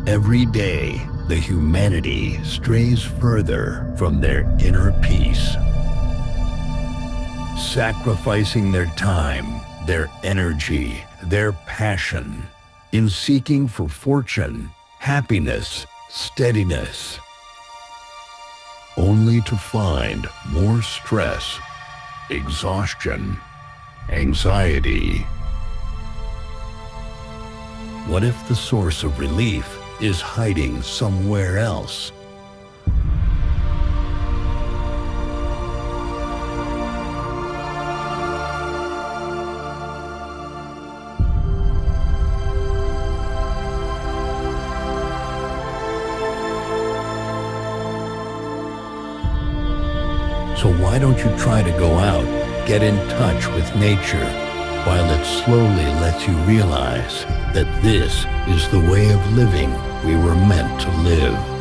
Every day, the humanity strays further from their inner peace, sacrificing their time, their energy, their passion in seeking for fortune, happiness, steadiness, only to find more stress, exhaustion, anxiety. What if the source of relief is hiding somewhere else? So why don't you try to go out, get in touch with nature, while it slowly lets you realize that this is the way of living we were meant to live.